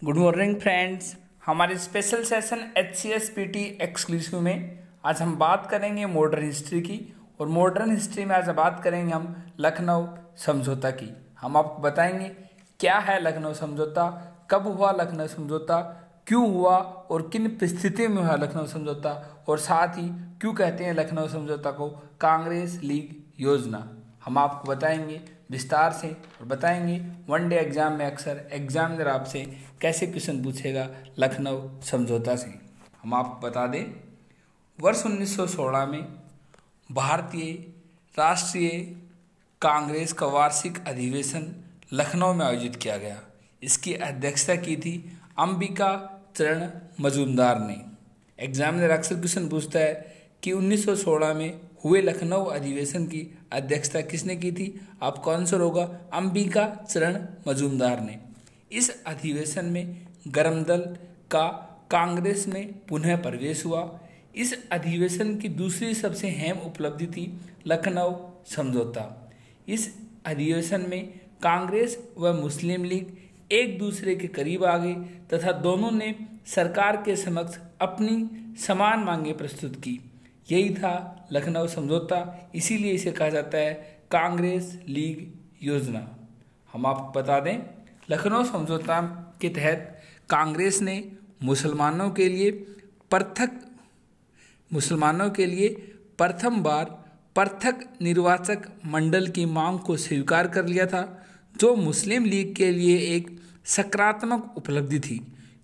Good morning friends. हमारे special session HCSPT exclusive में आज हम बात करेंगे मॉडर्न हिस्ट्री की। और मॉडर्न हिस्ट्री में आज बात करेंगे हम लखनऊ समझौता की। हम आपको बताएंगे क्या है लखनऊ समझौता, कब हुआ लखनऊ समझौता, क्यों हुआ और किन परिस्थितियों में हुआ लखनऊ समझौता, और साथ ही क्यों कहते हैं लखनऊ समझौता को कांग्रेस लीग योजना। हम आपको बताएंगे विस्तार से और बताएंगे वन डे एग्जाम में अक्सर एग्जामिनर आपसे कैसे क्वेश्चन पूछेगा लखनऊ समझौता से। हम आपको बता दें वर्ष 1916 में भारतीय राष्ट्रीय कांग्रेस का वार्षिक अधिवेशन लखनऊ में आयोजित किया गया। इसकी अध्यक्षता की थी अंबिका चरण मजूमदार ने। एग्जामिनर अक्सर क्वेश्चन पूछता है कि 1916 में हुए लखनऊ अधिवेशन की अध्यक्षता किसने की थी। आपका आंसर होगा अंबिका चरण मजूमदार ने। इस अधिवेशन में गरम दल का कांग्रेस में पुनः प्रवेश हुआ। इस अधिवेशन की दूसरी सबसे अहम उपलब्धि थी लखनऊ समझौता। इस अधिवेशन में कांग्रेस व मुस्लिम लीग एक दूसरे के करीब आ गए तथा दोनों ने सरकार के समक्ष अपनी समान मांगें प्रस्तुत की। यही था लखनऊ समझौता, इसीलिए इसे कहा जाता है कांग्रेस लीग योजना। हम आपको बता दें लखनऊ समझौता के तहत कांग्रेस ने मुसलमानों के लिए प्रथम बार पृथक निर्वाचक मंडल की मांग को स्वीकार कर लिया था, जो मुस्लिम लीग के लिए एक सकारात्मक उपलब्धि थी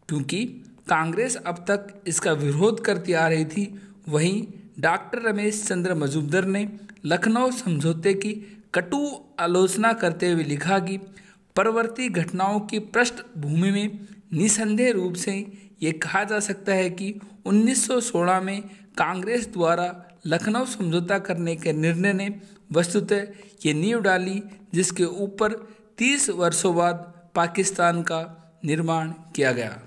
क्योंकि कांग्रेस अब तक इसका विरोध करती आ रही थी। वहीं डॉक्टर रमेश चंद्र मजूमदार ने लखनऊ समझौते की कटु आलोचना करते हुए लिखा कि परवर्ती घटनाओं की पृष्ठभूमि में निसंदेह रूप से ये कहा जा सकता है कि 1916 में कांग्रेस द्वारा लखनऊ समझौता करने के निर्णय ने वस्तुतः ये नींव डाली जिसके ऊपर 30 वर्षों बाद पाकिस्तान का निर्माण किया गया।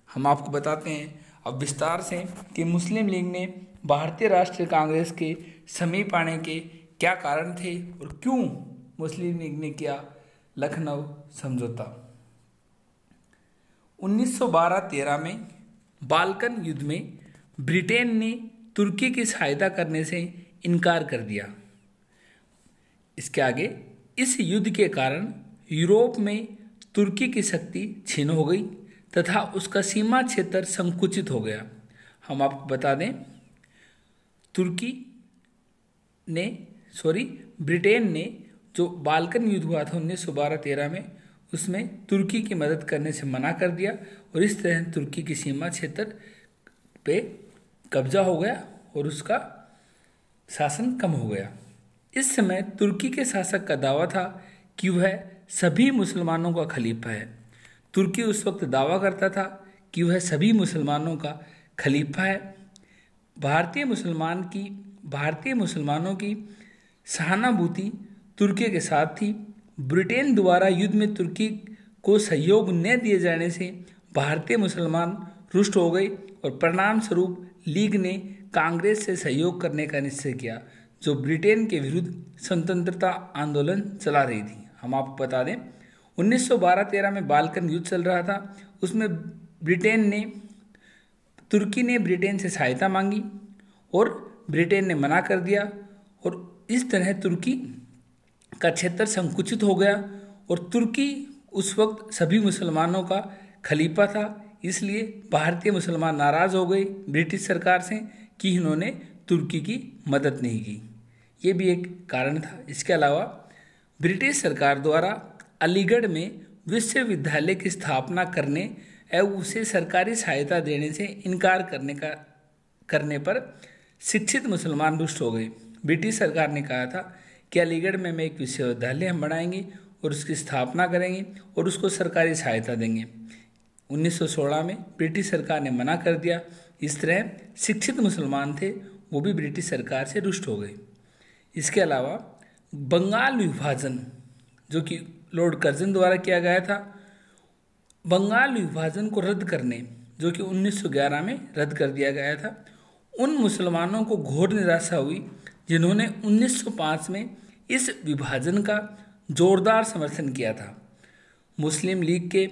हम आपको बताते हैं अब विस्तार से कि मुस्लिम लीग ने भारतीय राष्ट्रीय कांग्रेस के समीप आने के क्या कारण थे और क्यों मुस्लिम लीग ने किया लखनऊ समझौता। 1912-13 में बाल्कन युद्ध में ब्रिटेन ने तुर्की की सहायता करने से इनकार कर दिया। इसके आगे इस युद्ध के कारण यूरोप में तुर्की की शक्ति क्षीण हो गई तथा उसका सीमा क्षेत्र संकुचित हो गया। हम आपको बता दें ब्रिटेन ने जो बाल्कन युद्ध हुआ था 1912-13 में, उसमें तुर्की की मदद करने से मना कर दिया और इस तरह तुर्की की सीमा क्षेत्र पे कब्जा हो गया और उसका शासन कम हो गया। इस समय तुर्की के शासक का दावा था कि वह सभी मुसलमानों का खलीफा है। तुर्की उस वक्त दावा करता था कि वह सभी मुसलमानों का खलीफा है। भारतीय मुसलमानों की सहानुभूति तुर्की के साथ थी। ब्रिटेन द्वारा युद्ध में तुर्की को सहयोग न दिए जाने से भारतीय मुसलमान रुष्ट हो गए और परिणाम स्वरूप लीग ने कांग्रेस से सहयोग करने का निश्चय किया, जो ब्रिटेन के विरुद्ध स्वतंत्रता आंदोलन चला रही थी। हम आपको बता दें 1912-13 में बाल्कन युद्ध चल रहा था, उसमें तुर्की ने ब्रिटेन से सहायता मांगी और ब्रिटेन ने मना कर दिया और इस तरह तुर्की का क्षेत्र संकुचित हो गया और तुर्की उस वक्त सभी मुसलमानों का खलीफा था। इसलिए भारतीय मुसलमान नाराज़ हो गए ब्रिटिश सरकार से कि इन्होंने तुर्की की मदद नहीं की। ये भी एक कारण था। इसके अलावा ब्रिटिश सरकार द्वारा अलीगढ़ में विश्वविद्यालय की स्थापना करने एवं उसे सरकारी सहायता देने से इनकार करने पर शिक्षित मुसलमान रुष्ट हो गए। ब्रिटिश सरकार ने कहा था कि अलीगढ़ में एक विश्वविद्यालय हम बनाएंगे और उसकी स्थापना करेंगे और उसको सरकारी सहायता देंगे। 1916 में ब्रिटिश सरकार ने मना कर दिया। इस तरह शिक्षित मुसलमान थे वो भी ब्रिटिश सरकार से रुष्ट हो गए। इसके अलावा बंगाल विभाजन जो कि लॉर्ड कर्जन द्वारा किया गया था, बंगाल विभाजन को रद्द करने जो कि 1911 में रद्द कर दिया गया था, उन मुसलमानों को घोर निराशा हुई जिन्होंने 1905 में इस विभाजन का जोरदार समर्थन किया था। मुस्लिम लीग के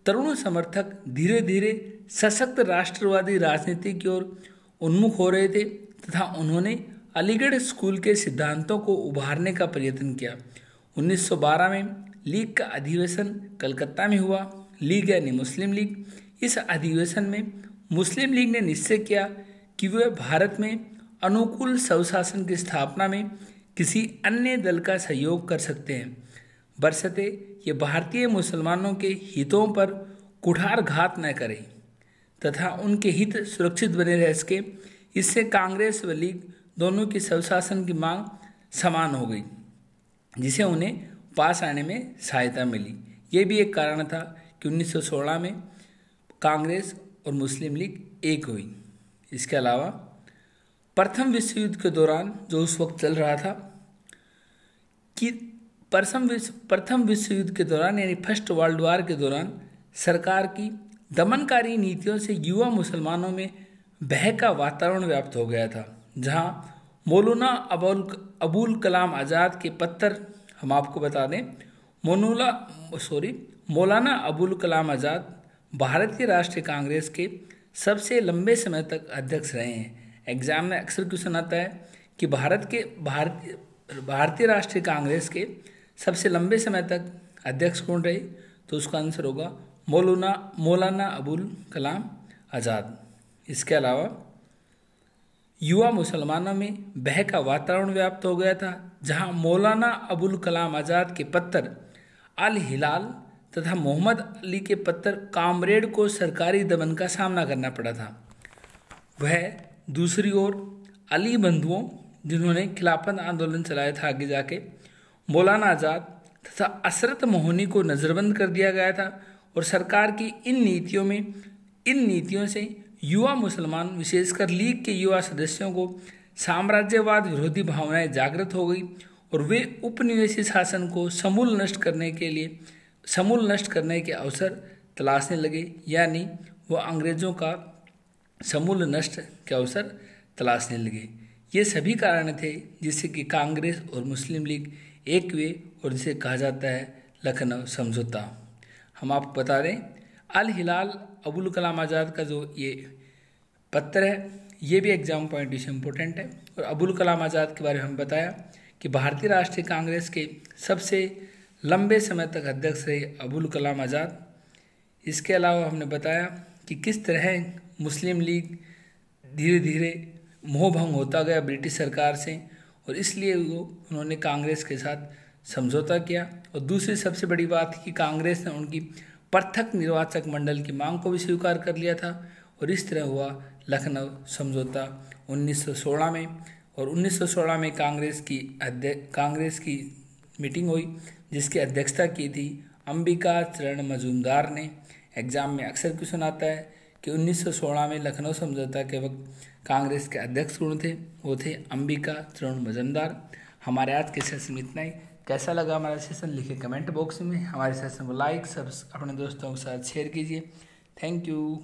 तरुण समर्थक धीरे धीरे सशक्त राष्ट्रवादी राजनीति की ओर उन्मुख हो रहे थे तथा उन्होंने अलीगढ़ स्कूल के सिद्धांतों को उभारने का प्रयत्न किया। 1912 में लीग का अधिवेशन कलकत्ता में हुआ। लीग यानी मुस्लिम लीग। इस अधिवेशन में मुस्लिम लीग ने निश्चय किया कि वह भारत में अनुकूल स्वशासन की स्थापना में किसी अन्य दल का सहयोग कर सकते हैं, बशर्ते ये भारतीय मुसलमानों के हितों पर कुठारघात न करें तथा उनके हित सुरक्षित बने रह सके। इससे कांग्रेस व लीग दोनों की स्वशासन की मांग समान हो गई, जिसे उन्हें पास आने में सहायता मिली। ये भी एक कारण था कि 1916 में कांग्रेस और मुस्लिम लीग एक हुई। इसके अलावा प्रथम विश्व युद्ध के दौरान जो उस वक्त चल रहा था कि प्रथम विश्व युद्ध के दौरान यानी फर्स्ट वर्ल्ड वॉर के दौरान सरकार की दमनकारी नीतियों से युवा मुसलमानों में भय का वातावरण व्याप्त हो गया था। जहां मौलाना अबुल कलाम आज़ाद के पत्र, हम आपको बता दें, मौलाना अबुल कलाम आज़ाद भारतीय राष्ट्रीय कांग्रेस के सबसे लंबे समय तक अध्यक्ष रहे हैं। एग्जाम में अक्सर क्वेश्चन आता है कि भारतीय राष्ट्रीय कांग्रेस के सबसे लंबे समय तक अध्यक्ष कौन रहे, तो उसका आंसर होगा मौलाना अबुल कलाम आज़ाद। इसके अलावा युवा मुसलमानों में भय का वातावरण व्याप्त हो गया था, जहां मौलाना अबुल कलाम आज़ाद के पत्र अल हिलाल तथा मोहम्मद अली के पत्र कामरेड को सरकारी दमन का सामना करना पड़ा था। वह दूसरी ओर अली बंधुओं, जिन्होंने खिलाफत आंदोलन चलाया था, आगे जाके मौलाना आज़ाद तथा असरत मोहनी को नज़रबंद कर दिया गया था और सरकार की इन नीतियों से युवा मुसलमान, विशेषकर लीग के युवा सदस्यों को साम्राज्यवाद विरोधी भावनाएं जागृत हो गई और वे उपनिवेशी शासन को समूल नष्ट करने के अवसर तलाशने लगे, यानी वो अंग्रेज़ों का समूल नष्ट के अवसर तलाशने लगे। ये सभी कारण थे जिससे कि कांग्रेस और मुस्लिम लीग एक हुए और जिसे कहा जाता है लखनऊ समझौता। हम आपको बता दें, अल हिलाल अबुल कलाम आज़ाद का जो ये पत्र है, ये भी एग्जाम पॉइंट से इम्पोर्टेंट है। और अबुल कलाम आज़ाद के बारे में हम बताया कि भारतीय राष्ट्रीय कांग्रेस के सबसे लंबे समय तक अध्यक्ष रहे अबुल कलाम आज़ाद। इसके अलावा हमने बताया कि किस तरह मुस्लिम लीग धीरे धीरे मोहभंग होता गया ब्रिटिश सरकार से और इसलिए उन्होंने कांग्रेस के साथ समझौता किया। और दूसरी सबसे बड़ी बात कि कांग्रेस ने उनकी पृथक निर्वाचक मंडल की मांग को भी स्वीकार कर लिया था और इस तरह हुआ लखनऊ समझौता 1916 में। और 1916 में कांग्रेस की मीटिंग हुई, जिसकी अध्यक्षता की थी अंबिका चरण मजूमदार ने। एग्जाम में अक्सर क्वेश्चन आता है कि 1916 में लखनऊ समझौता के वक्त कांग्रेस के अध्यक्ष कौन थे, वो थे अंबिका चरण मजूमदार। हमारे आज के सेशन में इतना ही। कैसा लगा हमारा सेशन लिखे कमेंट बॉक्स में। हमारे सेशन को लाइक अपने दोस्तों के साथ शेयर कीजिए। Thank you.